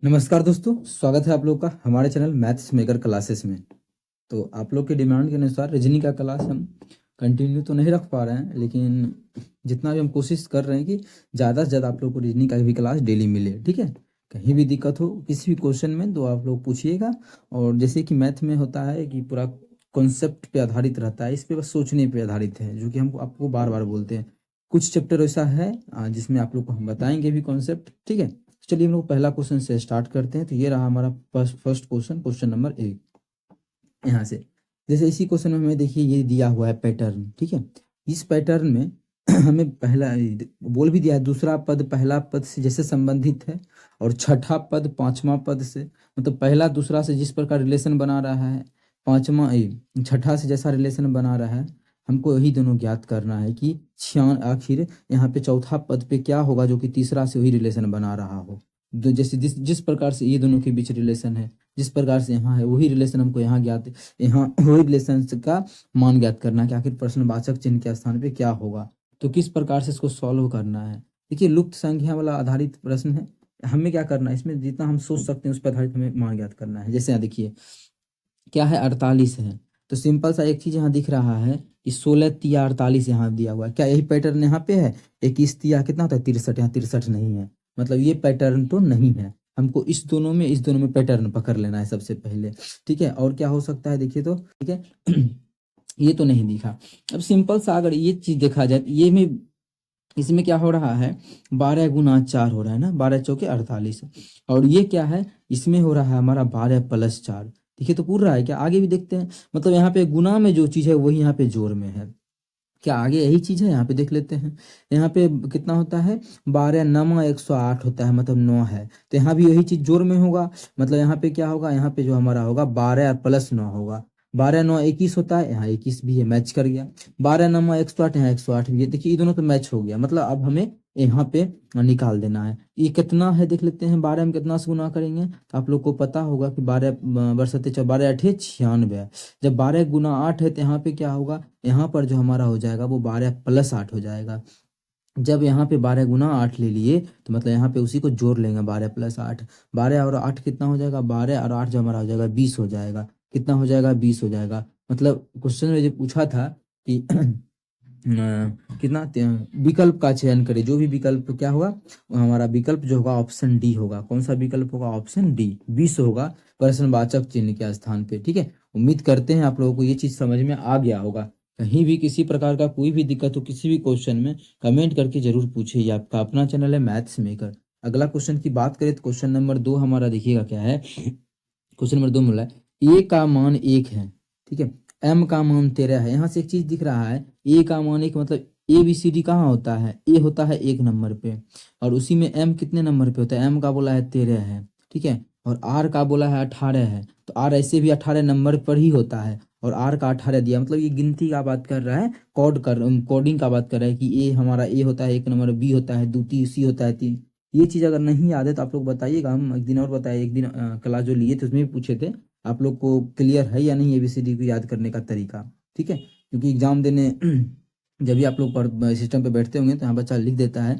नमस्कार दोस्तों, स्वागत है आप लोग का हमारे चैनल मैथ्स मेकर क्लासेस में। तो आप लोग के डिमांड के अनुसार रीजनिंग का क्लास हम कंटिन्यू तो नहीं रख पा रहे हैं, लेकिन जितना भी हम कोशिश कर रहे हैं कि ज़्यादा से ज़्यादा आप लोग को रीजनिंग का भी क्लास डेली मिले। ठीक है, कहीं भी दिक्कत हो किसी भी क्वेश्चन में तो आप लोग पूछिएगा। और जैसे कि मैथ में होता है कि पूरा कॉन्सेप्ट पे आधारित रहता है, इस पे बस सोचने पे आधारित है, जो कि हम आपको बार बार बोलते हैं। कुछ चैप्टर ऐसा है जिसमें आप लोग को हम बताएंगे भी कॉन्सेप्ट। ठीक है, चलिए हम लोग पहला क्वेश्चन से स्टार्ट करते हैं। तो ये रहा हमारा फर्स्ट क्वेश्चन, क्वेश्चन नंबर 1। यहाँ से जैसे इसी क्वेश्चन में हमें देखिए ये दिया हुआ है पैटर्न। ठीक है, इस पैटर्न में हमें पहला बोल भी दिया है, दूसरा पद पहला पद से जैसे संबंधित है और छठा पद पांचवा पद से, मतलब पहला दूसरा से जिस प्रकार रिलेशन बना रहा है, पांचवा छठा से जैसा रिलेशन बना रहा है, हमको यही दोनों ज्ञात करना है कि आखिर यहाँ पे चौथा पद पे क्या होगा जो कि तीसरा से वही रिलेशन बना रहा हो। जैसे जिस जिस प्रकार से ये दोनों के बीच रिलेशन है, जिस प्रकार से यहाँ है, वही रिलेशन हमको यहाँ ज्ञात, यहाँ वही रिलेशन का मान ज्ञात करना है कि आखिर प्रश्नवाचक चिन्ह के स्थान पे क्या होगा। तो किस प्रकार से इसको सॉल्व करना है। देखिए लुप्त संख्या वाला आधारित प्रश्न है, हमें क्या करना है, इसमें जितना हम सोच सकते हैं उस पर आधारित हमें मान ज्ञात करना है। जैसे यहाँ देखिए क्या है, 48 है, तो सिंपल सा एक चीज यहाँ दिख रहा है कि 16 तिया 48 यहाँ दिया हुआ है। क्या यही पैटर्न यहाँ पे है? 21 तिया कितना होता है 63, यहाँ 63 नहीं है, मतलब ये पैटर्न तो नहीं है। हमको इस दोनों में पैटर्न पकड़ लेना है सबसे पहले। ठीक है, और क्या हो सकता है देखिए तो, ठीक है ये तो नहीं दिखा। अब सिंपल सा अगर ये चीज देखा जाए, ये में इसमें क्या हो रहा है, 12 गुना 4 हो रहा है ना, 12 चौके 48। और ये क्या है, इसमें हो रहा है हमारा 12 + 4। देखिए तो पूरा है क्या, आगे भी देखते हैं। मतलब यहाँ पे गुना में जो चीज है वही यहाँ पे जोड़ में है। क्या आगे यही चीज है, यहाँ पे देख लेते हैं। यहाँ पे कितना होता है, 12 × 9 = 108 होता है, मतलब 9 है। तो यहाँ भी यही चीज जोड़ में होगा, मतलब यहाँ पे क्या होगा, यहाँ पे जो हमारा होगा 12 + 9 होगा। 12 × 9 = 21 होता है, यहाँ 21 भी है, मैच कर गया। 12 × 9 = 108, यहाँ 108 भी है। देखिए ये दोनों तो मैच हो गया, मतलब अब हमें यहाँ पे निकाल देना है ये कितना है। देख लेते हैं 12 में कितना से गुना करेंगे, तो आप लोग को पता होगा कि 12 × 7 = 12 × 8 = 96। जब 12 × 8 है तो यहाँ पे क्या होगा, यहाँ पर जो हमारा हो जाएगा वो 12 + 8 हो जाएगा। जब यहाँ पे 12 × 8 ले लिए तो मतलब यहाँ पे उसी को जोड़ लेंगे, 12 + 8। 12 और 8 कितना हो जाएगा, 12 और 8 जो हमारा हो जाएगा 20 हो जाएगा। कितना हो जाएगा, 20 हो जाएगा। मतलब क्वेश्चन में जो पूछा था कि कितना विकल्प का चयन करें, जो भी विकल्प क्या होगा, वो हमारा विकल्प जो होगा ऑप्शन डी होगा। कौन सा विकल्प होगा, ऑप्शन डी, 20 होगा प्रश्नवाचक चिन्ह के स्थान पे। ठीक है, उम्मीद करते हैं आप लोगों को ये चीज समझ में आ गया होगा। कहीं भी किसी प्रकार का कोई भी दिक्कत हो किसी भी क्वेश्चन में, कमेंट करके जरूर पूछिए। ये आपका अपना चैनल है मैथ्स मेकर। अगला क्वेश्चन की बात करें तो क्वेश्चन नंबर 2 हमारा देखिएगा क्या है। क्वेश्चन नंबर 2 बोला है ए का मान 1 है। ठीक है, एम का मान 13 है। यहाँ से एक चीज दिख रहा है, ए का मान 1 मतलब ए बी सी डी कहाँ होता है, ए होता है 1 नंबर पे, और उसी में एम कितने नंबर पे होता है, एम का बोला है 13 है। ठीक है, और आर का बोला है 18 है, तो आर ऐसे भी 18 नंबर पर ही होता है, और आर का 18 दिया, मतलब ये गिनती का बात कर रहा है, कोडिंग का बात कर रहा है कि ए हमारा ए होता है 1 नंबर, बी होता है 2, सी होता है 3। ये चीज अगर नहीं याद है तो आप लोग बताइएगा, हम एक दिन और बताए, एक दिन क्लास जो लिए थे उसमें भी पूछे थे। आप लोग को क्लियर है या नहीं एबीसीडी को याद करने का तरीका। ठीक है, क्योंकि एग्जाम देने जब भी आप लोग सिस्टम पे बैठते होंगे तो यहाँ बच्चा लिख देता है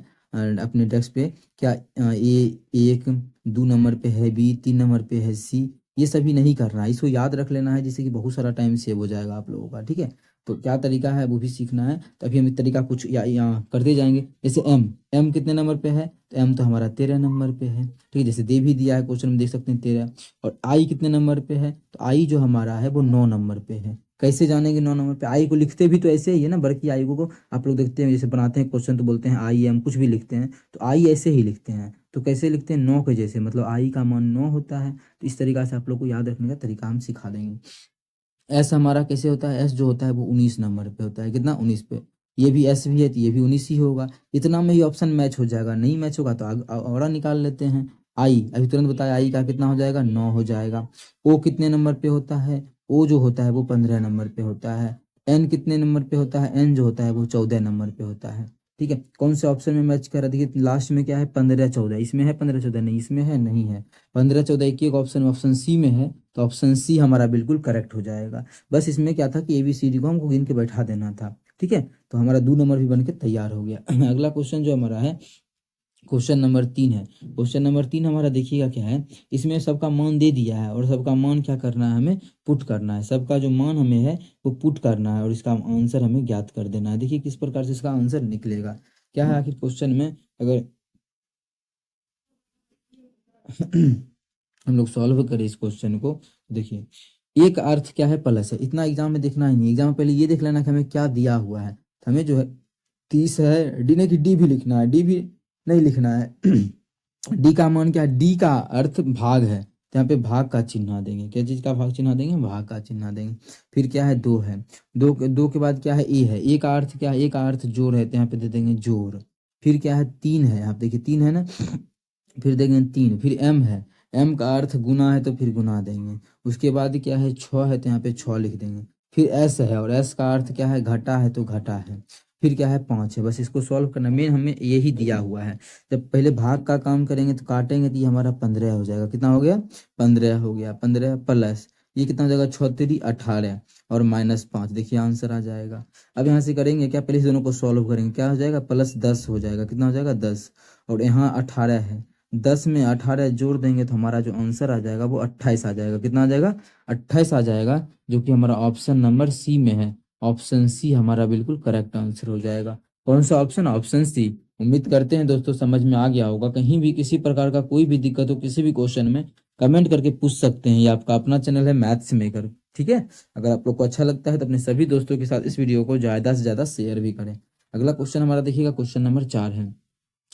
अपने डेस्क पे, क्या ए 1 2 नंबर पे है, बी 3 नंबर पे है, सी। ये सभी नहीं करना है, इसको याद रख लेना है, जिससे कि बहुत सारा टाइम सेव हो जाएगा आप लोगों का। ठीक है, तो क्या तरीका है वो भी सीखना है, तभी हम इस तरीका कुछ यहाँ करते जाएंगे। जैसे एम, एम कितने नंबर पे है, तो एम तो हमारा 13 नंबर पे है। ठीक है, जैसे दे भी दिया है क्वेश्चन में, देख सकते हैं 13। और आई कितने नंबर पे है, तो आई जो हमारा है वो 9 नंबर पे है। कैसे जानेंगे 9 नंबर पे, आई को लिखते भी तो ऐसे ही है ना, बड़की आई को आप लोग देखते हैं जैसे बनाते हैं क्वेश्चन तो बोलते हैं आई एम, कुछ भी लिखते हैं तो आई ऐसे ही लिखते हैं। तो कैसे लिखते हैं, 9 के जैसे, मतलब आई का मान 9 होता है। तो इस तरीका से आप लोग को याद रखने का तरीका हम सिखा देंगे। एस हमारा कैसे होता है, एस जो होता है वो 19 नंबर पे होता है, कितना 19 पे। ये भी एस भी है तो ये भी 19 ही होगा। इतना में ही ऑप्शन मैच हो जाएगा, नहीं मैच होगा तो और निकाल लेते हैं। आई अभी तुरंत बताया, आई का कितना हो जाएगा, 9 हो जाएगा। ओ कितने नंबर पे होता है, ओ जो होता है वो 15 नंबर पे होता है। एन कितने नंबर पे होता है, एन जो होता है वो 14 नंबर पे होता है। ठीक है, कौन से ऑप्शन में मैच कर रहा है, देखिए लास्ट में क्या है 15 14, इसमें है 15 14, नहीं इसमें है, नहीं है। 15 14 एक ही ऑप्शन ऑप्शन सी में है, तो ऑप्शन सी हमारा बिल्कुल करेक्ट हो जाएगा। बस इसमें क्या था कि एबीसीडी को हमको गिन के बैठा देना था। ठीक है, तो हमारा 2 नंबर भी बन के तैयार हो गया। अगला क्वेश्चन जो हमारा है क्वेश्चन नंबर 3 है। क्वेश्चन नंबर 3 हमारा देखिएगा क्या है, इसमें सबका मान दे दिया है और सबका मान क्या करना है, हमें पुट करना है। सबका जो मान हमें है वो पुट करना है और इसका आंसर हमें ज्ञात कर देना है। देखिए किस प्रकार से इसका आंसर निकलेगा। क्या है आखिर क्वेश्चन में, अगर हम लोग सॉल्व करें इस क्वेश्चन को, देखिए एक अर्थ क्या है, प्लस है। इतना एग्जाम में देखना ही नहीं, एग्जाम में पहले ये देख लेना कि हमें क्या दिया हुआ है। तो हमें जो है 30 है, डी ने कि डी भी लिखना है, डी भी नहीं लिखना है। डी का मान क्या है, डी का अर्थ भाग है, तो यहाँ पे भाग का चिन्ह देंगे। क्या चीज का भाग चिन्ह देंगे, भाग का चिन्ह देंगे। फिर क्या है, दो है, दो के बाद क्या है, ए है। ए का अर्थ क्या है, ए का अर्थ जोड़ है, तो यहाँ पे दे देंगे जोड़। फिर क्या है, तीन है, आप देखिए तीन है ना, फिर देंगे तीन। फिर एम है, एम का अर्थ गुना है तो फिर गुना देंगे। उसके बाद क्या है, छ है, तो यहाँ पे छ लिख देंगे। फिर एस है, और एस का अर्थ क्या है, घटा है तो घटा है। फिर क्या है, पाँच है। बस इसको सॉल्व करना, मेन हमें यही दिया हुआ है। जब पहले भाग का काम करेंगे तो काटेंगे तो ये हमारा 15 हो जाएगा। कितना हो गया, 15 हो गया। 15 प्लस ये कितना हो जाएगा, 36 18 और -5, देखिए आंसर आ जाएगा। अब यहाँ से करेंगे क्या, पहले इस दोनों को सॉल्व करेंगे, क्या हो जाएगा, +10 हो जाएगा। कितना हो जाएगा, 10, और यहाँ 18 है। 10 में 18 जोड़ देंगे तो हमारा जो आंसर आ जाएगा वो 28 आ जाएगा। कितना आ जाएगा, 28 आ जाएगा, जो कि हमारा ऑप्शन नंबर सी में है। ऑप्शन सी हमारा बिल्कुल करेक्ट आंसर हो जाएगा। कौन सा ऑप्शन, ऑप्शन सी। उम्मीद करते हैं दोस्तों समझ में आ गया होगा। कहीं भी किसी प्रकार का कोई भी दिक्कत हो किसी भी क्वेश्चन में, कमेंट करके पूछ सकते हैं। ये आपका अपना चैनल है मैथ्स मेकर, ठीक है। अगर आप लोग को अच्छा लगता है तो अपने सभी दोस्तों के साथ इस वीडियो को ज़्यादा से ज़्यादा शेयर भी करें। अगला क्वेश्चन हमारा देखिएगा, क्वेश्चन नंबर 4 है।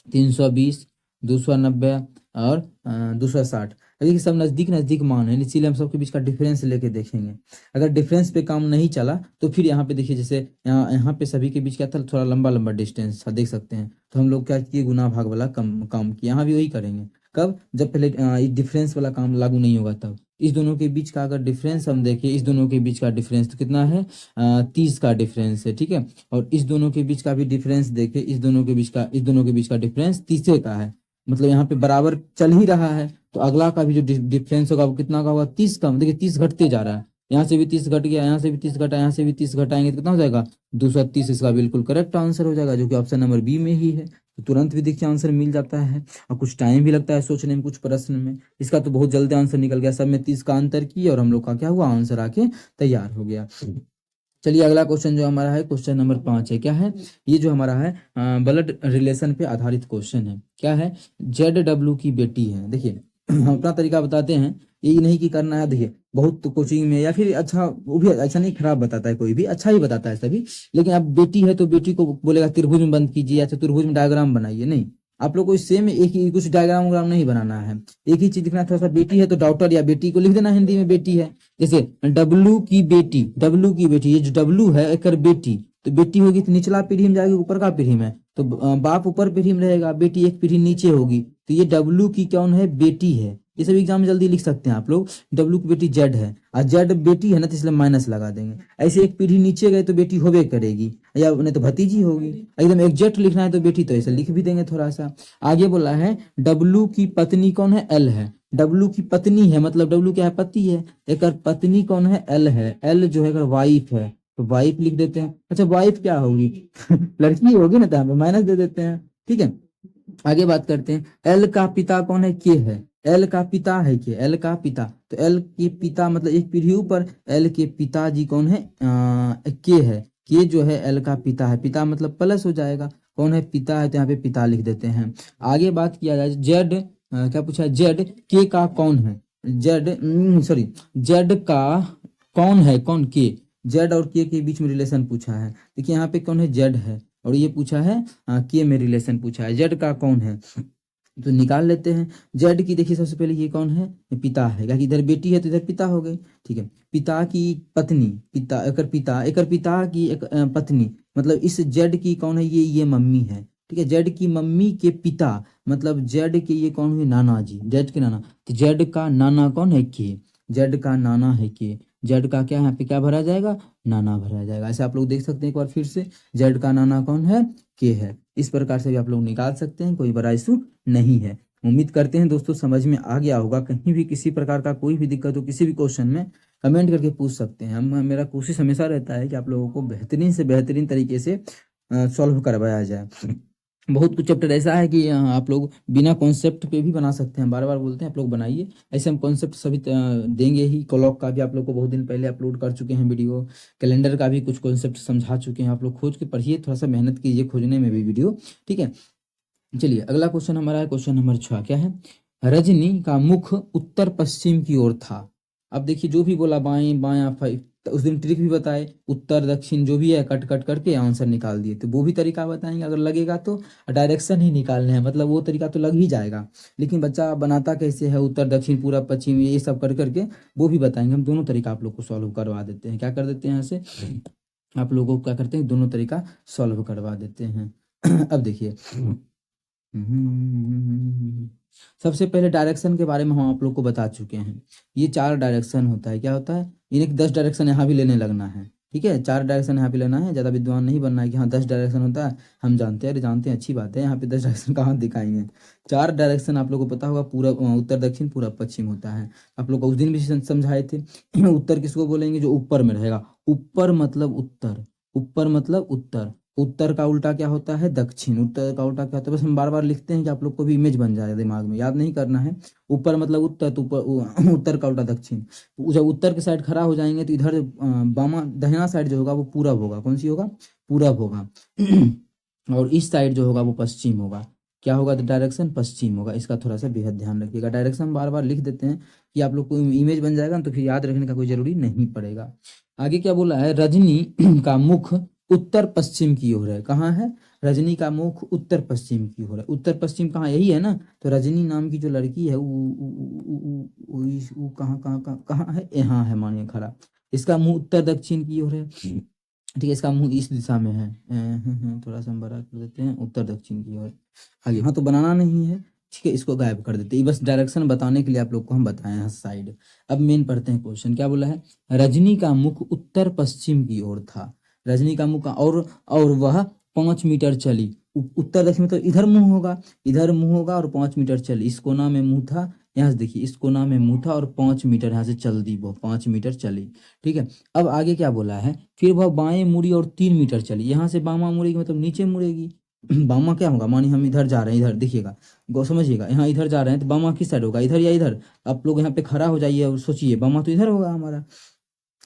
320, 290 और 260। देखिए सब नज़दीक नज़दीक मान है, इसीलिए हम सबके बीच का डिफरेंस लेके देखेंगे। अगर डिफरेंस पे काम नहीं चला तो फिर यहाँ पे देखिए, जैसे यहाँ पे सभी के बीच क्या था, थोड़ा लंबा लंबा डिस्टेंस था, देख सकते हैं। तो हम लोग क्या किए, गुना भाग वाला काम किया। यहाँ भी वही करेंगे। कब, जब पहले डिफरेंस वाला काम लागू नहीं होगा तब। इस दोनों के बीच का अगर डिफरेंस हम देखें, इस दोनों के बीच का डिफरेंस तो कितना है, 30 का डिफरेंस है, ठीक है। और इस दोनों के बीच का भी डिफरेंस देखें, इस दोनों के बीच का डिफरेंस 30 का है। मतलब यहाँ पे बराबर चल ही रहा है, तो अगला का भी जो डिफरेंस होगा वो कितना का होगा, 30 का। देखिए 30 घटते जा रहा है, यहाँ से भी 30 घट गया, यहाँ से भी 30 घटा, यहाँ से भी 30 घटाएंगे तो कितना हो जाएगा, 230। इसका बिल्कुल करेक्ट आंसर हो जाएगा, जो कि ऑप्शन नंबर बी में ही है। तो तुरंत भी देखिए आंसर मिल जाता है, और कुछ टाइम भी लगता है सोचने में, कुछ प्रश्न में। इसका तो बहुत जल्दी आंसर निकल गया, सब में 30 का अंतर किए और हम लोग का क्या हुआ, आंसर आके तैयार हो गया। चलिए अगला क्वेश्चन जो हमारा है, क्वेश्चन नंबर 5 है। क्या है, ये जो हमारा है ब्लड रिलेशन पे आधारित क्वेश्चन है। क्या है, ZW की बेटी है। देखिए हम अपना तरीका बताते हैं, ये नहीं कि करना है। देखिए बहुत तो कोचिंग में या फिर अच्छा, वो भी अच्छा नहीं खराब बताता है, कोई भी अच्छा ही बताता है सभी। लेकिन अब बेटी है तो बेटी को बोलेगा त्रिभुज में बंद कीजिए या चतुर्भुज में डायग्राम बनाइए, नहीं। आप लोग को सेम एक ही कुछ डायग्राम वाग्राम नहीं बनाना है, एक ही चीज दिखना। थोड़ा सा बेटी है तो डॉक्टर या बेटी को लिख देना हिंदी में बेटी है। जैसे डब्लू की बेटी, डब्लू की बेटी, ये जो डब्लू है एक बेटी, तो बेटी होगी तो निचला पीढ़ी में जाएगी, ऊपर का पीढ़ी में, तो बाप ऊपर पीढ़ी में रहेगा, बेटी एक पीढ़ी नीचे होगी। तो ये डब्लू की कौन है, बेटी है। ये सब एग्जाम में जल्दी लिख सकते हैं आप लोग। डब्लू की बेटी जेड है, और जेड बेटी है ना, तो इसलिए माइनस लगा देंगे। ऐसे एक पीढ़ी नीचे गए तो बेटी होबे करेगी, या नहीं तो भतीजी होगी। एकदम एग्जैक्ट लिखना है तो बेटी तो ऐसे लिख भी देंगे थोड़ा सा। आगे बोला है डब्लू की पत्नी कौन है, एल है। डब्लू की पत्नी है, मतलब डब्लू क्या है, पति है। एक पत्नी कौन है, एल है। एल जो है वाइफ है, तो वाइफ लिख देते हैं। अच्छा वाइफ क्या होगी लड़की होगी ना, तो यहाँ पे माइनस दे देते हैं, ठीक है। आगे बात करते हैं, एल का पिता कौन है, के है। एल का पिता है के, एल का पिता, तो एल के पिता मतलब एक पीढ़ी ऊपर, एल के पिताजी कौन है, के है। के जो है एल का पिता है, पिता मतलब प्लस हो जाएगा, कौन है, पिता है, तो यहाँ पे पिता लिख देते हैं। आगे बात किया जाए, जेड क्या पूछा है, जेड के का कौन है, जेड सॉरी, जेड का कौन है, कौन, के। जेड और के बीच में रिलेशन पूछा है। देखिए यहाँ पे कौन है, जेड है, और ये पूछा है के में रिलेशन पूछा है। जेड का कौन है तो निकाल लेते हैं। जेड की देखिए सबसे पहले ये कौन है, ये पिता है, क्या इधर बेटी है तो इधर पिता हो गई, ठीक है। पिता की पत्नी, पिता एकर पिता की एक पत्नी, मतलब इस जेड की कौन है, ये मम्मी है, ठीक है। जेड की मम्मी के पिता, मतलब जेड के ये कौन हुए, नाना जी, जेड के नाना। तो जेड का नाना कौन है, के। जेड का नाना है के, जेड का क्या, यहाँ पे क्या भरा जाएगा, नाना भरा जाएगा। ऐसे आप लोग देख सकते हैं एक बार फिर से, जेड का नाना कौन है, के है। इस प्रकार से भी आप लोग निकाल सकते हैं, कोई बड़ा इशू नहीं है। उम्मीद करते हैं दोस्तों समझ में आ गया होगा। कहीं भी किसी प्रकार का कोई भी दिक्कत हो किसी भी क्वेश्चन में, कमेंट करके पूछ सकते हैं। मेरा कोशिश हमेशा रहता है कि आप लोगों को बेहतरीन से बेहतरीन तरीके से सॉल्व करवाया जाए। बहुत कुछ चैप्टर ऐसा है कि आप लोग बिना कॉन्सेप्ट पे भी बना सकते हैं, बार बार बोलते हैं आप लोग बनाइए। ऐसे हम कॉन्सेप्ट सभी देंगे ही। क्लॉक का भी आप लोग को बहुत दिन पहले अपलोड कर चुके हैं वीडियो, कैलेंडर का भी कुछ कॉन्सेप्ट समझा चुके हैं। आप लोग खोज के पढ़िए, थोड़ा सा मेहनत कीजिए खोजने में भी वीडियो, ठीक है। चलिए अगला क्वेश्चन हमारा है, क्वेश्चन नंबर 6 क्या है, रजनी का मुख उत्तर पश्चिम की ओर था। अब देखिए जो भी बोला बाएं बायां तो उस दिन ट्रिक भी बताए, उत्तर दक्षिण जो भी है कट कट करके आंसर निकाल दिए, तो वो भी तरीका बताएंगे अगर लगेगा तो। डायरेक्शन ही निकालने हैं, मतलब वो तरीका तो लग ही जाएगा, लेकिन बच्चा बनाता कैसे है उत्तर दक्षिण पूरा पश्चिम ये सब कर करके, वो भी बताएंगे। हम दोनों तरीका आप लोग को सॉल्व करवा देते हैं, क्या कर देते हैं यहाँ से आप लोगों को क्या करते हैं, दोनों तरीका सॉल्व करवा देते हैं। अब देखिए सबसे पहले डायरेक्शन के बारे में हम आप लोग को बता चुके हैं। ये 4 डायरेक्शन होता है, क्या होता है, इन्हें 10 डायरेक्शन यहाँ भी लेने लगना है, ठीक है। 4 डायरेक्शन यहाँ पे लेना है, ज़्यादा विद्वान नहीं बनना है कि हाँ 10 डायरेक्शन होता है, हम जानते हैं, अरे जानते हैं अच्छी बात है, यहाँ पे 10 डायरेक्शन कहाँ दिखाएंगे। 4 डायरेक्शन आप लोग को पता होगा, पूरा उत्तर दक्षिण पूरा पश्चिम होता है। आप लोग को उस दिन भी समझाए थे। उत्तर किसको बोलेंगे, जो ऊपर में रहेगा, ऊपर मतलब उत्तर, ऊपर मतलब उत्तर, उत्तर का उल्टा क्या होता है, दक्षिण, उत्तर का उल्टा क्या होता है, बस हम बार बार लिखते हैं कि आप लोग को भी इमेज बन जाए दिमाग में, याद नहीं करना है। ऊपर मतलब उत्तर, तो ऊपर उत्तर का उल्टा दक्षिण। जब उत्तर के साइड खड़ा हो जाएंगे तो इधर बामा दाहिना साइड जो होगा वो पूरब होगा, कौन सी होगा, पूरब होगा। और इस साइड जो होगा वो पश्चिम होगा, क्या होगा, डायरेक्शन पश्चिम होगा। इसका थोड़ा सा बेहद ध्यान रखिएगा, डायरेक्शन बार बार लिख देते हैं कि आप लोग को इमेज बन जाएगा ना, तो फिर याद रखने का कोई जरूरी नहीं पड़ेगा। आगे क्या बोला है, रजनी का मुख उत्तर पश्चिम की ओर है, कहाँ है, रजनी का मुख उत्तर पश्चिम की ओर है। उत्तर पश्चिम कहाँ, यही है ना, तो रजनी नाम की जो लड़की है वो कहाँ कहाँ कहाँ कहाँ है, यहाँ है मानिए खड़ा। इसका मुंह उत्तर दक्षिण की ओर है, ठीक है, इसका मुंह इस दिशा में है। थोड़ा सा हम बड़ा कर देते हैं, उत्तर दक्षिण की ओर। आगे हाँ तो बनाना नहीं है, ठीक है, इसको गायब कर देते हैं, बस डायरेक्शन बताने के लिए आप लोग को हम बताए हैं साइड। अब मेन पढ़ते हैं क्वेश्चन, क्या बोला है, रजनी का मुख उत्तर पश्चिम की ओर था। रजनी का मुख और वह 5 मीटर चली। उत्तर दक्षिण तो इधर मुंह होगा, इधर मुंह होगा और 5 मीटर चली, इस कोना में मुंह था, यहाँ से देखिए इस कोना में मुंह था और 5 मीटर यहाँ से चल दी, वो 5 मीटर चली, ठीक है। अब आगे क्या बोला है, फिर वह बाएं मुड़ी और 3 मीटर चली। यहाँ से बामा मुड़ेगी मतलब नीचे मुड़ेगी। बामा क्या होगा, मानी हम इधर जा रहे हैं, इधर देखिएगा, गौ समझिएगा, यहाँ इधर जा रहे हैं तो बामा किस साइड होगा, इधर या इधर। आप लोग यहाँ पे खड़ा हो जाइए और सोचिए, बामा तो इधर होगा हमारा,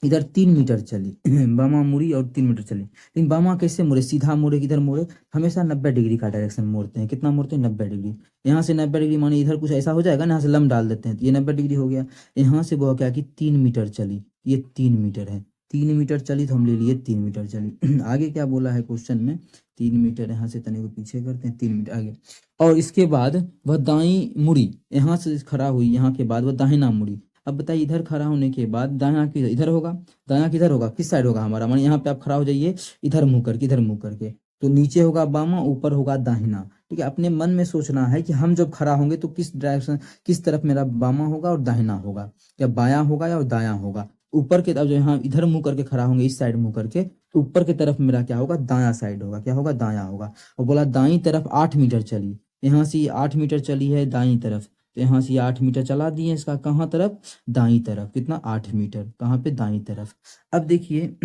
इधर 3 मीटर चली। बामा मुड़ी और 3 मीटर चली, लेकिन बामा कैसे मुड़े, सीधा मुड़े किधर मुड़े, हमेशा 90 डिग्री का डायरेक्शन मोड़ते हैं। कितना मोड़ते हैं, 90 डिग्री। यहाँ से 90 डिग्री माने इधर कुछ ऐसा हो जाएगा ना, यहाँ से लम डाल देते हैं तो ये 90 डिग्री हो गया। यहाँ से वो क्या कि 3 मीटर चली, ये 3 मीटर है, 3 मीटर चली तो हम ले लिए 3 मीटर चली। आगे क्या बोला है क्वेश्चन में, 3 मीटर, यहाँ से तने को पीछे करते हैं, 3 मीटर आगे। और इसके बाद वह दाई मुड़ी, यहाँ से खड़ा हुई, यहाँ के बाद वह दाहिना मुड़ी। अब बताइए इधर खड़ा होने के बाद दायां किधर, इधर होगा, दायां किधर होगा, किस साइड होगा हमारा, माने यहाँ पे आप खड़ा हो जाइए, इधर मुंह करके, इधर मुंह करके, तो नीचे होगा बामा, ऊपर होगा दाहिना, ठीक है। अपने मन में सोचना है कि हम जब खड़ा होंगे तो किस डायरेक्शन, किस तरफ मेरा बामा होगा और दाहिना होगा, या बायां होगा या दायां होगा। ऊपर के तरफ जो यहाँ इधर मुंह करके खड़ा होंगे, इस साइड मुंह करके, तो ऊपर की तरफ मेरा क्या होगा, दायां साइड होगा, क्या होगा, दायां होगा। और बोला दाई तरफ 8 मीटर चली, यहाँ से 8 मीटर चली है दाई तरफ, तो यहाँ से 8 मीटर चला दिए, इसका कहाँ तरफ, दाई तरफ, कितना 8 मीटर, कहाँ पे, दाई तरफ। अब देखिए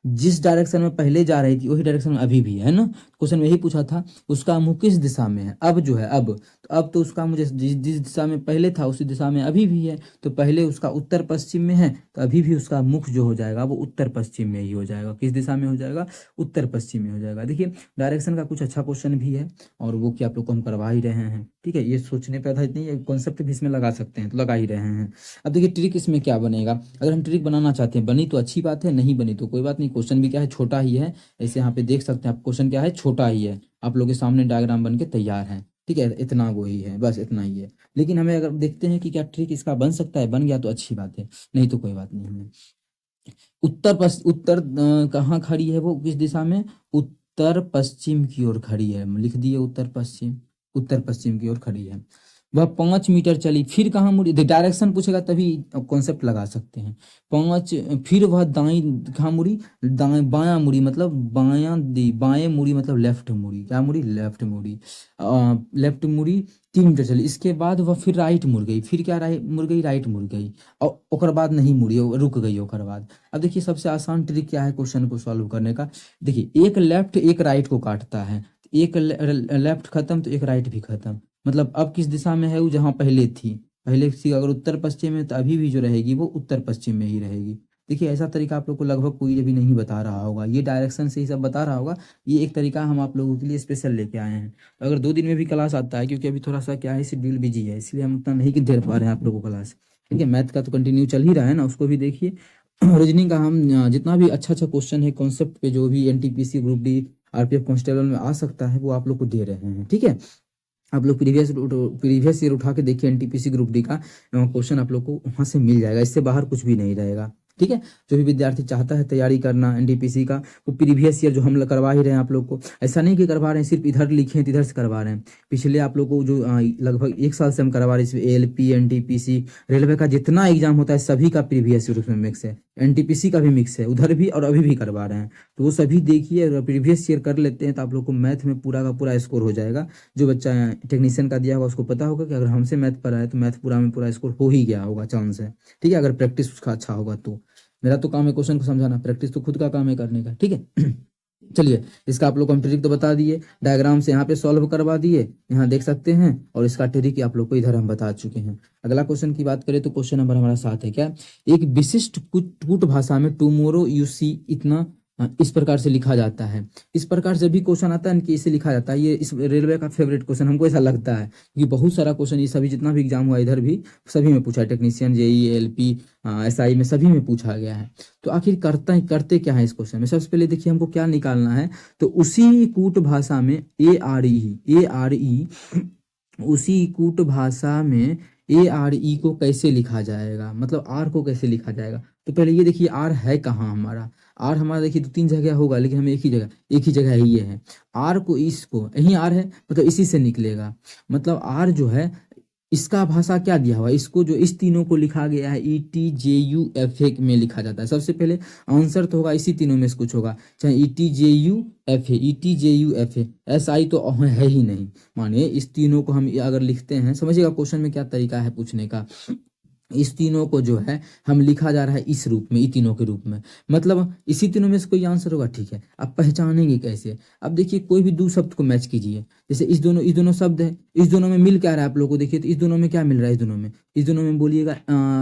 जिस डायरेक्शन में पहले जा रही थी वही डायरेक्शन में अभी भी है ना, क्वेश्चन में यही पूछा था, उसका मुंह किस दिशा में है, अब जो है, अब तो उसका मुझे जिस दिशा में पहले था उसी दिशा में अभी भी है, तो पहले उसका उत्तर पश्चिम में है तो अभी भी उसका मुख जो हो जाएगा वो उत्तर पश्चिम में ही हो जाएगा। किस दिशा में हो जाएगा, उत्तर पश्चिम में हो जाएगा। देखिए डायरेक्शन का कुछ अच्छा क्वेश्चन भी है, और वो कि आप लोग को हम करवा ही रहे हैं, ठीक है। ये सोचने पर आधारित नहीं है, कॉन्सेप्ट भी इसमें लगा सकते हैं तो लगा ही रहे हैं। अब देखिए ट्रिक इसमें क्या बनेगा, अगर हम ट्रिक बनाना चाहते हैं, बनी तो अच्छी बात है, नहीं बनी तो कोई बात नहीं, क्वेश्चन भी क्या है, छोटा ही है। ऐसे यहाँ पे देख सकते हैं आप, क्वेश्चन क्या है, छोटा ही है, आप लोग के सामने डायग्राम बन के तैयार है, ठीक है, इतना वो ही है, बस इतना ही है। लेकिन हमें अगर देखते हैं कि क्या ट्रिक इसका बन सकता है, बन गया तो अच्छी बात है, नहीं तो कोई बात नहीं है। उत्तर कहाँ खड़ी है, वो किस दिशा में, उत्तर पश्चिम की ओर खड़ी है, लिख दिए उत्तर पश्चिम, उत्तर पश्चिम की ओर खड़ी है। वह 5 मीटर चली, फिर कहाँ मुड़ी, डायरेक्शन पूछेगा तभी कॉन्सेप्ट लगा सकते हैं। 5, फिर वह दाई कहाँ मुड़ी, दाएं बायां मुड़ी, मतलब बायां दी, बाएं मुड़ी मतलब लेफ्ट मुड़ी, क्या मुड़ी, लेफ्ट मुड़ी, लेफ्ट मुड़ी, 3 मीटर चली। इसके बाद वह फिर राइट मुड़ गई, फिर क्या राइट मुड़ गई, राइट मुड़ गई, और ओकर बाद नहीं मुड़ी, रुक गई ओकर बाद। अब देखिए सबसे आसान ट्रिक क्या है क्वेश्चन को सॉल्व करने का, देखिए एक लेफ्ट एक राइट को काटता है, एक लेफ्ट खत्म तो एक राइट भी खत्म, मतलब अब किस दिशा में है वो, जहाँ पहले थी। पहले थी अगर उत्तर पश्चिम में, तो अभी भी जो रहेगी वो उत्तर पश्चिम में ही रहेगी। देखिए ऐसा तरीका आप लोग को लगभग कोई अभी नहीं बता रहा होगा, ये डायरेक्शन से ही सब बता रहा होगा। ये एक तरीका हम आप लोगों के लिए स्पेशल लेके आए हैं। तो अगर 2 दिन में भी क्लास आता है, क्योंकि अभी थोड़ा सा क्या है, शेड्यूल बिजी है, इसलिए हम उतना नहीं दे पा रहे हैं आप लोगों को क्लास। ठीक है, मैथ का तो कंटिन्यू चल ही रहा है ना, उसको भी देखिए। रीजनिंग का हम जितना भी अच्छा अच्छा क्वेश्चन है कॉन्सेप्ट पे, जो भी NTPC group D RPF constable में आ सकता है, वो आप लोग को दे रहे हैं। ठीक है, आप लोग प्रीवियस ईयर उठा के देखिए, एनटीपीसी ग्रुप डी का क्वेश्चन आप लोग को वहां से मिल जाएगा, इससे बाहर कुछ भी नहीं रहेगा। ठीक है, जो भी विद्यार्थी चाहता है तैयारी करना एनटीपीसी का, वो प्रीवियस ईयर जो हम करवा ही रहे हैं आप लोग को, ऐसा नहीं कि करवा रहे हैं सिर्फ इधर लिखे हैं तो इधर से करवा रहे हैं। पिछले आप लोग को जो लगभग 1 साल से हम करवा रहे हैं, इसमें एएलपी एनटीपीसी रेलवे का जितना एग्जाम होता है सभी का प्रीवियस ईयर उसमें मिक्स है, एनटीपीसी का भी मिक्स है, उधर भी और अभी भी करवा रहे हैं। तो वो सभी देखिए, अगर प्रीवियस ईयर कर लेते हैं तो आप लोग को मैथ में पूरा का पूरा स्कोर हो जाएगा। जो बच्चा टेक्नीशियन का दिया होगा उसको पता होगा कि अगर हमसे मैथ पर आए तो मैथ पूरा में पूरा स्कोर हो ही गया होगा, चांस है। ठीक है, अगर प्रैक्टिस उसका अच्छा होगा तो। मेरा तो काम है क्वेश्चन को समझाना, प्रैक्टिस तो खुद का काम है करने का। ठीक है। चलिए, इसका आप लोग को हम ट्रिक तो बता दिए, डायग्राम से यहाँ पे सॉल्व करवा दिए, यहाँ देख सकते हैं, और इसका ट्रिक आप लोग को इधर हम बता चुके हैं। अगला क्वेश्चन की बात करें तो क्वेश्चन नंबर हमारा 7 है क्या, एक विशिष्ट कूट भाषा में टुमारो यू सी इतना इस प्रकार से लिखा जाता है। इस प्रकार से भी क्वेश्चन आता है कि इसे लिखा जाता है, ये इस रेलवे का फेवरेट क्वेश्चन हमको ऐसा लगता है, क्योंकि बहुत सारा क्वेश्चन ये सभी जितना भी एग्जाम हुआ इधर भी सभी में पूछा है, टेक्नीशियन जेई एलपी एसआई में सभी में पूछा गया है। तो आखिर करते क्या है इस क्वेश्चन में, सबसे पहले देखिए हमको क्या निकालना है। तो उसी कूट भाषा में ए आर ई उसी कूट भाषा में ARE को कैसे लिखा जाएगा, मतलब आर को कैसे लिखा जाएगा। तो पहले ये देखिए आर है कहाँ हमारा, आर हमारा देखिए 2-3 जगह होगा, लेकिन हमें एक ही जगह ये है। आर को इसको यही आर है, मतलब इसी से निकलेगा। मतलब आर जो है इसका भाषा क्या दिया हुआ है, इसको जो इस तीनों को लिखा गया है ETJUFA में लिखा जाता है। सबसे पहले आंसर तो होगा इसी तीनों में से कुछ होगा, चाहे ETJUFA SI तो है ही नहीं। माने इस तीनों को हम अगर लिखते हैं, समझिएगा क्वेश्चन में क्या तरीका है पूछने का। इस तीनों को जो है हम लिखा जा रहा है इस रूप में, इन तीनों के रूप में, मतलब इसी तीनों में से कोई आंसर होगा। ठीक है, अब पहचानेंगे कैसे। अब देखिए कोई भी 2 शब्द को मैच कीजिए, जैसे इस दोनों शब्द है, इस दोनों में मिल क्या रहा है आप लोगों को देखिए, तो इस दोनों में क्या मिल रहा है, इस दोनों में बोलिएगा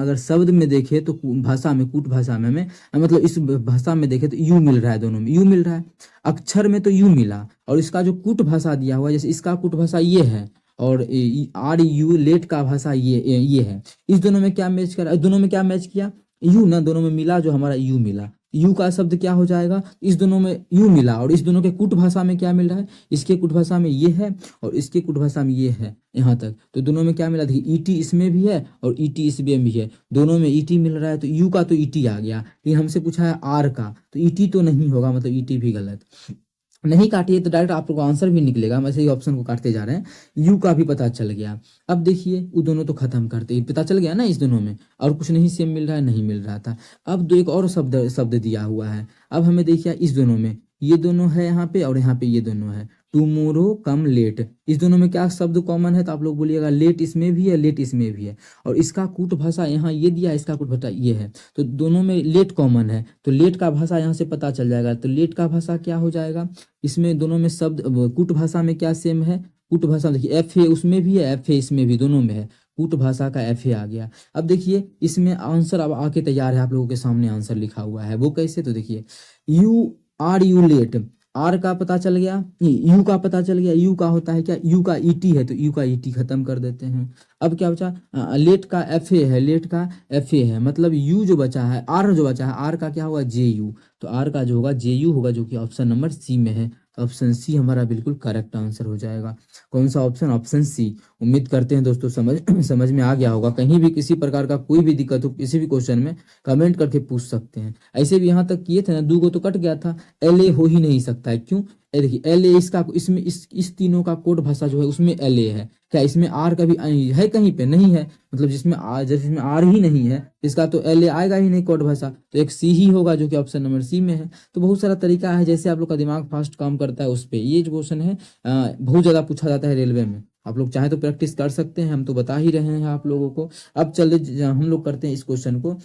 अगर शब्द में देखे तो भाषा में, कूट भाषा में मतलब इस भाषा में देखे तो यू मिल रहा है, दोनों में यू मिल रहा है। अक्षर में तो यू मिला, और इसका जो कूट भाषा दिया हुआ है, जैसे इसका कूट भाषा ये है, और RU लेट का भाषा ये है। इस दोनों में क्या मैच करा, दोनों में क्या मैच किया, यू ना, दोनों में मिला जो हमारा यू मिला। यू का शब्द क्या हो जाएगा, इस दोनों में यू मिला, और इस दोनों के कूट भाषा में क्या मिल रहा है, इसके कूट भाषा में ये है और इसके कूट भाषा में ये है, यहाँ तक। तो दोनों में क्या मिला, देखिए ET इसमें भी है और ET इसमें भी है, दोनों में ET मिल रहा है। तो यू का तो ET आ गया, लेकिन हमसे पूछा है आर का, तो ET तो नहीं होगा, मतलब ET भी गलत। नहीं काटिए तो डायरेक्ट आप लोग को आंसर भी निकलेगा, हम ऐसे ही ऑप्शन को काटते जा रहे हैं। यू का भी पता चल गया। अब देखिए वो दोनों तो खत्म करते, पता चल गया ना इस दोनों में, और कुछ नहीं सेम मिल रहा है, नहीं मिल रहा था। अब एक और शब्द दिया हुआ है। अब हमें देखिए इस दोनों में ये दोनों है यहाँ पे, और यहाँ पे ये दोनों है, टुमारो कम लेट। इस दोनों में क्या शब्द कॉमन है, तो आप लोग बोलिएगा लेट इसमें भी है, लेट इसमें भी है, और इसका कूट भाषा यहाँ ये दिया है, इसका कूट भाषा ये है, तो दोनों में लेट कॉमन है, तो लेट का भाषा यहाँ से पता चल जाएगा। तो लेट का भाषा क्या हो जाएगा, इसमें दोनों में शब्द कूट भाषा में क्या सेम है, कूट भाषा देखिए FA उसमें भी है, FA इसमें भी, दोनों में है, कूट भाषा का FA आ गया। अब देखिए इसमें आंसर अब आके तैयार है, आप लोगों के सामने आंसर लिखा हुआ है, वो कैसे, तो देखिए यू लेट, आर का पता चल गया, यू का पता चल गया, यू का होता है क्या, यू का ET है, तो यू का ET खत्म कर देते हैं। अब क्या बचा, लेट का FA है, लेट का FA है, मतलब यू जो बचा है, आर जो बचा है, आर का क्या होगा JU, तो आर का जो होगा JU होगा, जो कि ऑप्शन नंबर C में है। तो ऑप्शन C हमारा बिल्कुल करेक्ट आंसर हो जाएगा। कौन सा ऑप्शन, ऑप्शन C। उम्मीद करते हैं दोस्तों समझ में आ गया होगा। कहीं भी किसी प्रकार का कोई भी दिक्कत हो किसी भी क्वेश्चन में कमेंट करके पूछ सकते हैं। ऐसे भी यहाँ तक किए थे ना, 2 को तो कट गया था, LA हो ही नहीं सकता है, क्यों, देखिए LA इसका, इसमें इस तीनों का कोड भाषा जो है उसमें LA है, क्या इसमें आर का भी है, कहीं पे नहीं है, मतलब जिसमें आर ही नहीं है इसका तो LA आएगा ही नहीं कोड भाषा, तो एक C ही होगा, जो कि ऑप्शन नंबर C में है। तो बहुत सारा तरीका है, जैसे आप लोग का दिमाग फास्ट काम करता है उस पर। ये जो क्वेश्चन है बहुत ज़्यादा पूछा जाता है रेलवे में, आप लोग चाहे तो प्रैक्टिस कर सकते हैं, हम तो बता ही रहे हैं आप लोगों को। अब चलिए हम लोग करते हैं इस क्वेश्चन को।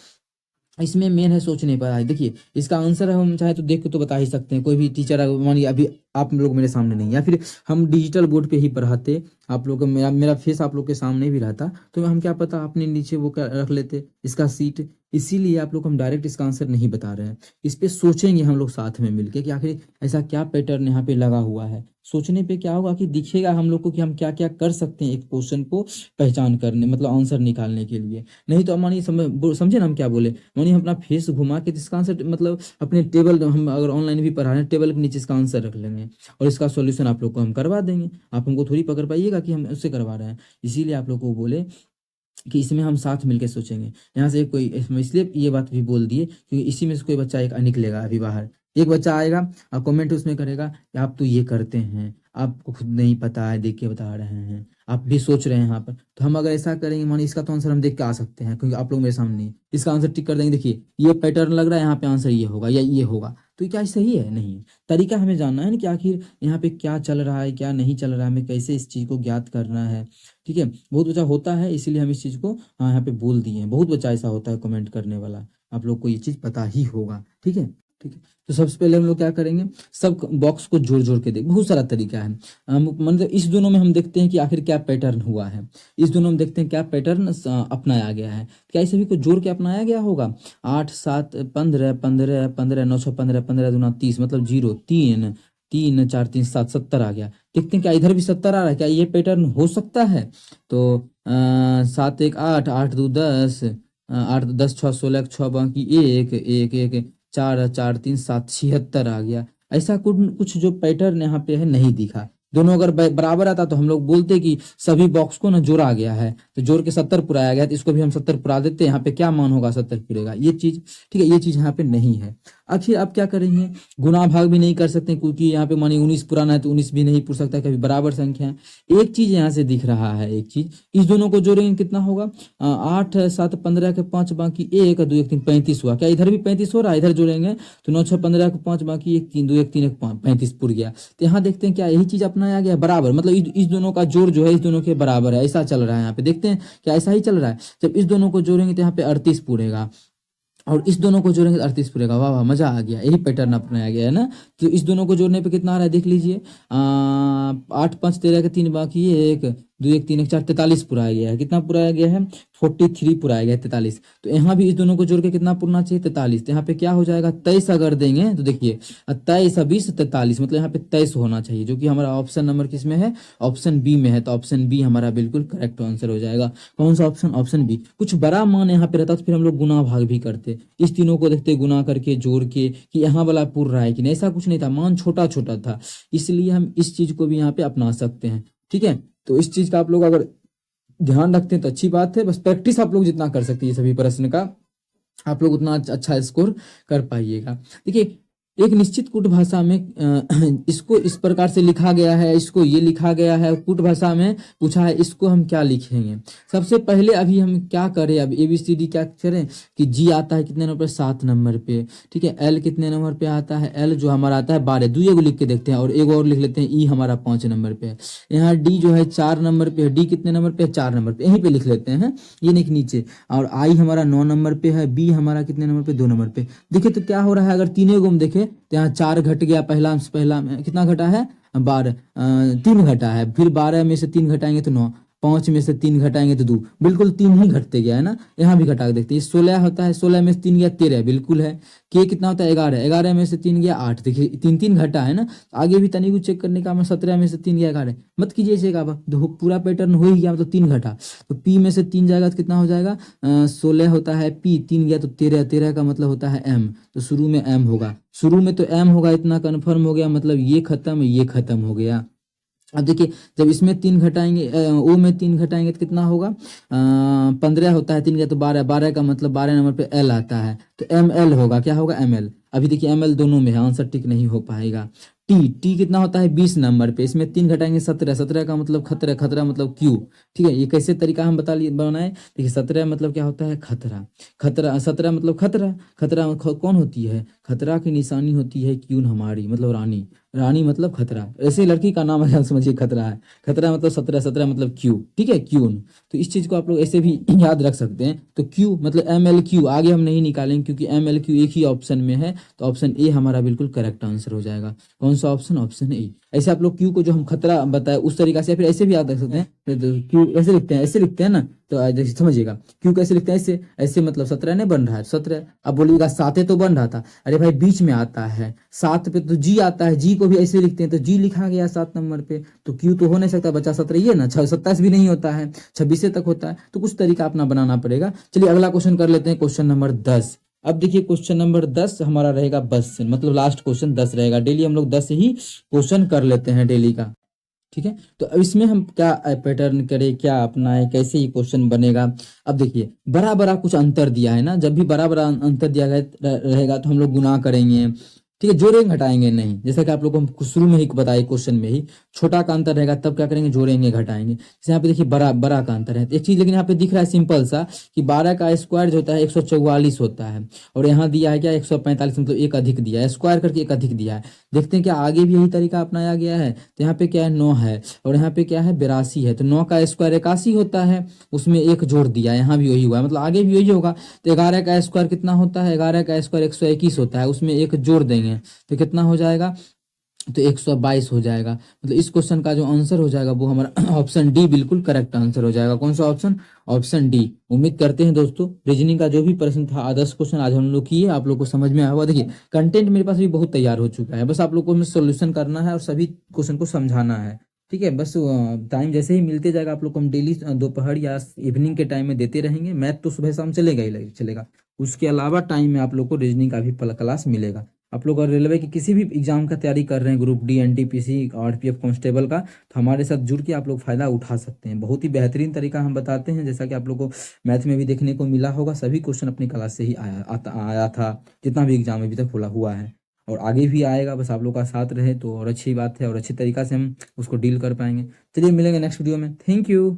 इसमें मेन है सोचने पर। देखिए इसका आंसर हम चाहे तो देख के तो बता ही सकते हैं, कोई भी टीचर मानिए अभी आप लोग मेरे सामने नहीं, या फिर हम डिजिटल बोर्ड पे ही पढ़ाते, आप लोग मेरा फेस आप लोग के सामने भी रहता, तो हम क्या पता अपने नीचे वो क्या रख लेते इसका सीट। इसीलिए आप लोग हम डायरेक्ट इसका आंसर नहीं बता रहे हैं, इस पे सोचेंगे हम लोग साथ में मिलके कि आखिर ऐसा क्या पैटर्न यहाँ पे लगा हुआ है। सोचने पे क्या होगा कि दिखेगा हम लोग को कि हम क्या क्या कर सकते हैं एक क्वेश्चन को पहचान करने, मतलब आंसर निकालने के लिए। नहीं तो मानिए समझे ना हम क्या बोले, मानिए हम अपना फेस घुमा के इसका आंसर, मतलब अपने टेबल, हम अगर ऑनलाइन भी पढ़ा रहे हैं टेबल के नीचे इसका आंसर रख लेंगे और इसका सॉल्यूशन आप लोग को हम करवा देंगे। आप हमको थोड़ी पकड़ पाइएगा कि हम उससे करवा रहे हैं। इसीलिए आप लोग को बोले कि इसमें हम साथ मिलकर सोचेंगे। यहाँ से कोई इसलिए ये बात भी बोल दिए क्योंकि इसी में से कोई बच्चा एक निकलेगा अभी बाहर, एक बच्चा आएगा और कमेंट उसमें करेगा कि आप तो ये करते हैं, आपको खुद नहीं पता है, देख के बता रहे हैं, आप भी सोच रहे हैं यहाँ पर। तो हम अगर ऐसा करेंगे मानिए इसका तो आंसर हम देख के आ सकते हैं क्योंकि आप लोग मेरे सामने नहीं, इसका आंसर टिक कर देंगे, देखिए ये पैटर्न लग रहा है, यहाँ पे आंसर ये होगा या ये होगा। तो क्या सही है? नहीं। तरीका हमें जानना है ना कि आखिर यहाँ पे क्या चल रहा है क्या नहीं चल रहा है, हमें कैसे इस चीज़ को ज्ञात करना है। ठीक है, बहुत बच्चा होता है इसीलिए हम इस चीज़ को यहाँ पे बोल दिए हैं। बहुत बच्चा ऐसा होता है कमेंट करने वाला, आप लोग को ये चीज़ पता ही होगा। ठीक है, ठीक है। तो सबसे पहले हम लोग क्या करेंगे, सब बॉक्स को जोड़ जोड़ के देख, बहुत सारा तरीका है। मतलब इस दोनों में हम देखते हैं कि आखिर क्या पैटर्न हुआ है, इस दोनों में देखते हैं क्या पैटर्न अपनाया गया है। क्या इस सभी को जोड़ के अपनाया गया होगा? 8 7 15 15 15 9 6 15 15 दूना 30, मतलब 0 3 3 4 3 7 70 आ गया। देखते हैं क्या इधर भी 70 आ रहा है, क्या ये पैटर्न हो सकता है? तो 7 1 8 8 2 10 8 10 6 16 6 बाकी 1 1 1 4 4 3 7 76 आ गया। ऐसा कुछ जो पैटर्न यहाँ पे है नहीं दिखा। दोनों अगर बराबर आता तो हम लोग बोलते कि सभी बॉक्स को ना जोड़ा गया है, तो जोड़ के 70 पुराया गया, तो इसको भी हम 70 पुरा देते हैं। यहाँ पे क्या मान होगा? 70 पुरेगा, ये चीज ठीक है, ये चीज यहाँ पे नहीं है। आखिर आप क्या करेंगे, गुना भाग भी नहीं कर सकते क्योंकि यहाँ पे मानिए 19 पुराना है तो 19 भी नहीं पूछ सकता, कभी बराबर संख्या है। एक चीज यहाँ से दिख रहा है, एक चीज इस दोनों को जोड़ेंगे कितना होगा? 8 7 15 के 5 बाकी 1 2 1 3 35 हुआ। क्या इधर भी 35 हो रहा है? इधर जोड़ेंगे तो 9 6 15 के 5 बाकी 1 3 2 1 3 1 5 35 पुर गया। तो यहाँ देखते हैं क्या यही चीज अपनाया गया बराबर, मतलब इस दोनों का जोड़ जो है इस दोनों के बराबर है, ऐसा चल रहा है। यहाँ पे देखते हैं क्या ऐसा ही चल रहा है। जब इस दोनों को जोड़ेंगे तो यहाँ पे 38 पूरेगा और इस दोनों को जोड़ेंगे 38 पूरेगा। वाह वाह, मजा आ गया, यही पैटर्न अपनाया गया है ना। तो इस दोनों को जोड़ने पे कितना आ रहा है देख लीजिए, 8 5 13 के 3 बाकी 1 2 1 3 1 4 43 पुराया गया है। कितना पुराया गया है? 43 पुराया गया है, 43। तो यहाँ भी इस दोनों को जोड़ के कितना पुरना चाहिए? 43। तो यहाँ पे क्या हो जाएगा? 23 अगर देंगे तो देखिए 23 20 43, मतलब यहाँ पे 23 होना चाहिए, जो कि हमारा ऑप्शन नंबर किस में है? ऑप्शन बी में है। तो ऑप्शन बी हमारा बिल्कुल करेक्ट आंसर हो जाएगा। कौन सा ऑप्शन? Option B. कुछ बड़ा मान यहाँ पे रहता तो फिर हम लोग गुना भाग भी करते, इस तीनों को देखते गुना करके जोड़ के कि यहाँ वाला पूर रहा है कि नहीं। ऐसा कुछ नहीं था, मान छोटा छोटा था, इसलिए हम इस चीज को भी यहाँ पे अपना सकते हैं। ठीक है, तो इस चीज का आप लोग अगर ध्यान रखते हैं तो अच्छी बात है। बस प्रैक्टिस आप लोग जितना कर सकते हैं सभी प्रश्न का, आप लोग उतना अच्छा स्कोर कर पाइएगा। देखिए एक निश्चित कूट भाषा में इसको इस प्रकार से लिखा गया है, इसको ये लिखा गया है। कूट भाषा में पूछा है, इसको हम क्या लिखेंगे? सबसे पहले अभी हम क्या करें, अब ABCD क्या करें कि G आता है कितने नंबर पे? 7 नंबर पे। ठीक है, L कितने नंबर पे आता है? L जो हमारा आता है 12। दुई एगो लिख के देखते हैं और एगो और लिख लेते हैं, E हमारा 5 नंबर पे। यहाँ D जो है 4 नंबर पे है। D कितने नंबर पे? 4 नंबर पे, यहीं पे लिख लेते हैं, ये नहीं नीचे। और I हमारा 9 नंबर पे है। B हमारा कितने नंबर पे? 2 नंबर पे। देखिए तो क्या हो रहा है, अगर तीनों को हम देखें तो यहाँ 4 घट गया, पहला में कितना घटा है? 12, 3 घटा है। फिर 12 में से 3 घटाएंगे तो 9, 5 में से 3 घटाएंगे तो 2, बिल्कुल 3 ही घटते गया है ना। यहाँ भी घटा के देखते हैं, 16 होता है, 16 में से 3 गया 13, बिल्कुल है। के कितना होता है? 11, 11 में से 3 गया 8, देखिए 3 3 घटा है ना। आगे भी तनिक चेक करने का, 17 में से 3 गया 11, मत कीजिए चेक आप, पूरा पैटर्न हो ही गया, मतलब 3 घटा। तो पी में से 3 जाएगा तो कितना हो जाएगा? 16 होता है, पी 3 गया तो 13, 13 का मतलब होता है एम, तो शुरू में एम होगा, शुरू में तो एम होगा, इतना कन्फर्म हो गया, मतलब ये खत्म ये खत्म हो गया। अब देखिए जब इसमें 3 घटाएंगे, ओ में 3 घटाएंगे तो कितना होगा? 15 होता है, 3 गया तो 12, 12 का मतलब 12 नंबर पे एल आता है, तो एम एल होगा। क्या होगा? M L. अभी देखिए एम एल दोनों में है, आंसर टिक नहीं हो पाएगा। टी, टी कितना होता है? 20 नंबर पे, इसमें 3 घटाएंगे 17, 17 का मतलब खतरा, खतरा मतलब क्यू। ठीक है, ये कैसे तरीका हम बनाए? देखिए 17 मतलब क्या होता है? खतरा, खतरा। 17 मतलब खतरा, खतरा कौन होती है? खतरा की निशानी होती है क्यून हमारी, मतलब रानी, रानी मतलब खतरा। ऐसे लड़की का नाम है, समझिए खतरा है, खतरा मतलब 17, 17 मतलब क्यू। ठीक है, क्यून। तो इस चीज को आप लोग ऐसे भी याद रख सकते हैं। तो क्यू मतलब एम एल क्यू, आगे हम नहीं निकालेंगे क्योंकि एम एल क्यू एक ही ऑप्शन में है, तो ऑप्शन ए हमारा बिल्कुल करेक्ट आंसर हो जाएगा। कौन सा ऑप्शन? Option A. ऐसे आप लोग क्यू को जो हम खतरा बताए उस तरीका से, या फिर ऐसे भी याद रख सकते हैं, तो क्यू ऐसे लिखते हैं, ऐसे लिखते हैं ना, तो जैसे समझिएगा क्यू कैसे लिखते हैं, ऐसे ऐसे, मतलब 17 नहीं बन रहा है 17, अब बोलिएगा 7 तो बन रहा था, अरे भाई बीच में आता है 7 पे तो जी आता है, जी को भी ऐसे लिखते हैं, तो जी लिखा गया 7 नंबर पे, तो क्यू तो हो नहीं सकता बच्चा 17, ये ना 27 भी नहीं होता है, 26 तक होता है, तो कुछ तरीका अपना बनाना पड़ेगा। चलिए अगला क्वेश्चन कर लेते हैं, क्वेश्चन नंबर 10। अब देखिए क्वेश्चन नंबर 10 हमारा रहेगा बस से, मतलब लास्ट क्वेश्चन 10 रहेगा, डेली हम लोग 10 ही क्वेश्चन कर लेते हैं डेली का, ठीक है। तो अब इसमें हम क्या पैटर्न करें, क्या अपनाएं, कैसे ये क्वेश्चन बनेगा। अब देखिए बड़ा बड़ा कुछ अंतर दिया है ना, जब भी बड़ा बड़ा अंतर दिया गया रहेगा तो हम लोग गुना करेंगे, ठीक है, जोड़ेंगे घटाएंगे नहीं, जैसा कि आप लोग को हम शुरू में ही बताए क्वेश्चन में ही, छोटा का अंतर रहेगा तब क्या करेंगे, जोड़ेंगे घटाएंगे। जैसे यहाँ पे देखिए बड़ा बड़ा का अंतर है, एक चीज लेकिन यहाँ पे दिख रहा है सिंपल सा, कि 12 का स्क्वायर जो होता है 144 होता है, और यहाँ दिया है क्या 145, मतलब एक अधिक दिया है, स्क्वायर करके एक अधिक दिया है। देखते हैं क्या आगे भी यही तरीका अपनाया गया है, तो यहाँ पे क्या है 9 है, और यहाँ पे क्या है 82 है, तो 9 का स्क्वायर 81 होता है, उसमें एक जोड़ दिया है, यहाँ भी वही हुआ है, मतलब आगे भी वही होगा। तो 11 का स्क्वायर कितना होता है, 11 का स्क्वायर 121 होता है, उसमें एक जोड़ देंगे तो कितना हो जाएगा, तो 122 हो जाएगा। मतलब इस क्वेश्चन का जो आंसर हो जाएगा वो हमारा ऑप्शन डी बिल्कुल करेक्ट आंसर हो जाएगा। कौन सा ऑप्शन? Option D. उम्मीद करते हैं दोस्तों रीजनिंग का जो भी प्रश्न था, आदर्श क्वेश्चन आज हम लोग किए, आप लोग को समझ में आया होगा। देखिए कंटेंट मेरे पास भी बहुत तैयार हो चुका है, बस आप लोग को सोल्यूशन करना है और सभी क्वेश्चन को समझाना है, ठीक है। बस टाइम जैसे ही मिलते जाएगा आप लोग को हम डेली दोपहर या इवनिंग के टाइम में देते रहेंगे। मैथ तो सुबह शाम चलेगा ही चलेगा, उसके अलावा टाइम में आप लोग को रीजनिंग का भी क्लास मिलेगा। आप लोग अगर रेलवे की किसी भी एग्जाम का तैयारी कर रहे हैं, group D, NTPC, RPF constable का, तो हमारे साथ जुड़ के आप लोग फायदा उठा सकते हैं। बहुत ही बेहतरीन तरीका हम बताते हैं, जैसा कि आप लोग को मैथ में भी देखने को मिला होगा, सभी क्वेश्चन अपनी क्लास से ही आया था, जितना भी एग्जाम अभी तक हुआ है और आगे भी आएगा। बस आप लोग का साथ रहे तो और अच्छी बात है, और अच्छी तरीका से हम उसको डील कर पाएंगे। चलिए मिलेंगे नेक्स्ट वीडियो में। Thank you.